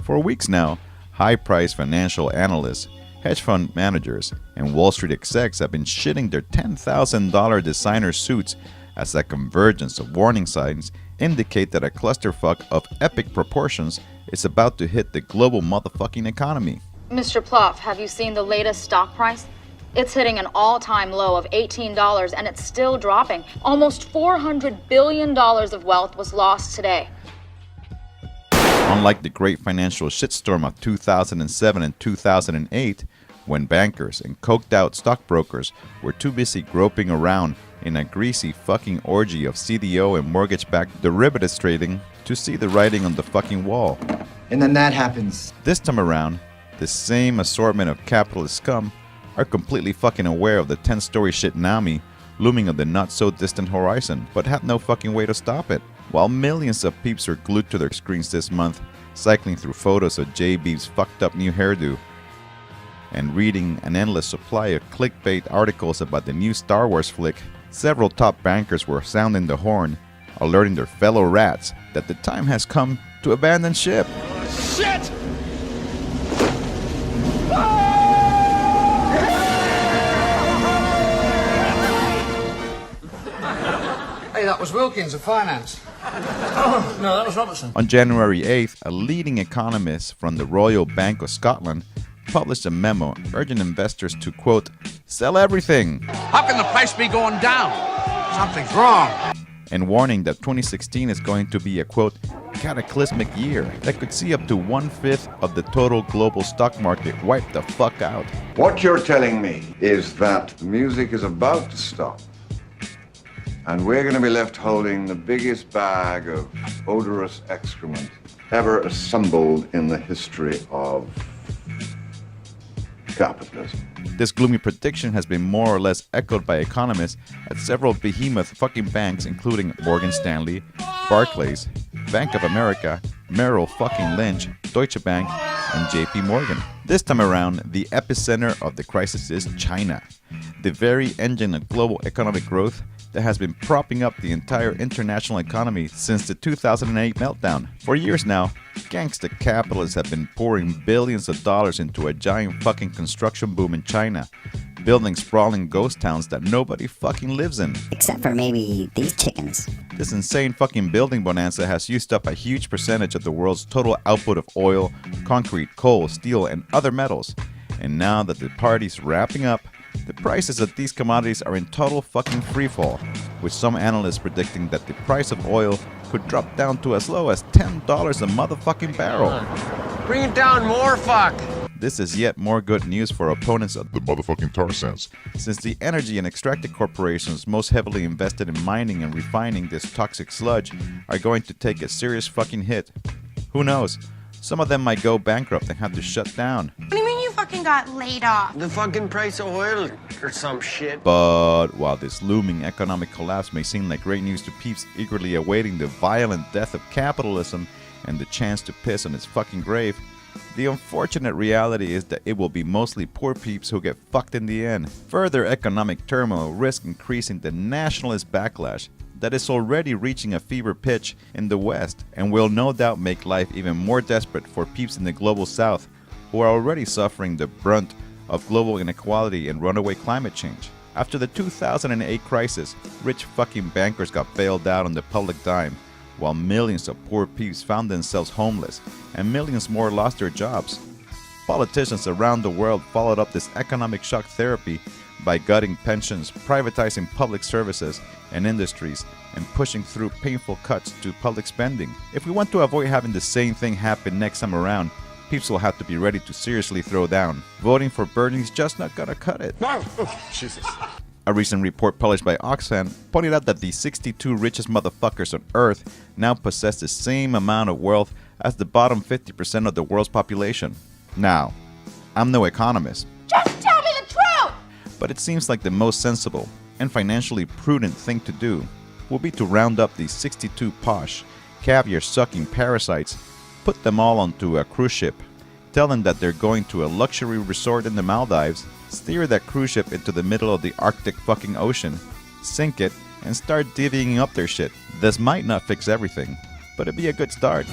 For weeks now, high-priced financial analysts, hedge fund managers, and Wall Street execs have been shitting their $10,000 designer suits as a convergence of warning signs indicate that a clusterfuck of epic proportions is about to hit the global motherfucking economy. Mr. Pluff, have you seen the latest stock price? It's hitting an all-time low of $18 and it's still dropping. Almost $400 billion of wealth was lost today. Unlike the great financial shitstorm of 2007 and 2008, when bankers and coked-out stockbrokers were too busy groping around in a greasy fucking orgy of CDO and mortgage-backed derivatives trading to see the writing on the fucking wall. And then that happens. This time around, the same assortment of capitalist scum are completely fucking aware of the 10-story shitnami looming on the not-so-distant horizon, but have no fucking way to stop it. While millions of peeps are glued to their screens this month, cycling through photos of J-Beeb's fucked up new hairdo, and reading an endless supply of clickbait articles about the new Star Wars flick, several top bankers were sounding the horn, alerting their fellow rats that the time has come to abandon ship. Shit! Hey, that was Wilkins of Finance. Oh, no, that was Robertson. On January 8th, a leading economist from the Royal Bank of Scotland published a memo urging investors to, quote, sell everything. How can the price be going down? Something's wrong. And warning that 2016 is going to be a, quote, cataclysmic year that could see up to 1/5 of the total global stock market wiped the fuck out. What you're telling me is that the music is about to stop, and we're going to be left holding the biggest bag of odorous excrement ever assembled in the history of capitalism. This gloomy prediction has been more or less echoed by economists at several behemoth fucking banks, including Morgan Stanley, Barclays, Bank of America, Merrill fucking Lynch, Deutsche Bank, and JP Morgan. This time around, the epicenter of the crisis is China, the very engine of global economic growth that has been propping up the entire international economy since the 2008 meltdown. For years now, gangsta capitalists have been pouring billions of dollars into a giant fucking construction boom in China, building sprawling ghost towns that nobody fucking lives in. Except for maybe these chickens. This insane fucking building bonanza has used up a huge percentage of the world's total output of oil, concrete, coal, steel, and other metals. And now that the party's wrapping up, the prices of these commodities are in total fucking freefall, with some analysts predicting that the price of oil could drop down to as low as $10 a motherfucking barrel. Bring it down more, fuck! This is yet more good news for opponents of the motherfucking tar sands, since the energy and extractive corporations most heavily invested in mining and refining this toxic sludge are going to take a serious fucking hit. Who knows? Some of them might go bankrupt and have to shut down. What do you mean you fucking got laid off? The fucking price of oil or some shit. But while this looming economic collapse may seem like great news to peeps eagerly awaiting the violent death of capitalism and the chance to piss on its fucking grave, the unfortunate reality is that it will be mostly poor peeps who get fucked in the end. Further economic turmoil risks increasing the nationalist backlash that is already reaching a fever pitch in the West and will no doubt make life even more desperate for peeps in the global South who are already suffering the brunt of global inequality and runaway climate change. After the 2008 crisis, rich fucking bankers got bailed out on the public dime, while millions of poor peeps found themselves homeless and millions more lost their jobs. Politicians around the world followed up this economic shock therapy by gutting pensions, privatizing public services and industries, and pushing through painful cuts to public spending. If we want to avoid having the same thing happen next time around, peeps will have to be ready to seriously throw down. Voting for Bernie's just not gonna cut it. Jesus. A recent report published by Oxfam pointed out that the 62 richest motherfuckers on Earth now possess the same amount of wealth as the bottom 50% of the world's population. Now, I'm no economist. Just tell me the truth! But it seems like the most sensible and financially prudent thing to do will be to round up these 62 posh, caviar-sucking parasites, put them all onto a cruise ship, tell them that they're going to a luxury resort in the Maldives, steer that cruise ship into the middle of the Arctic fucking ocean, sink it, and start divvying up their shit. This might not fix everything, but it'd be a good start.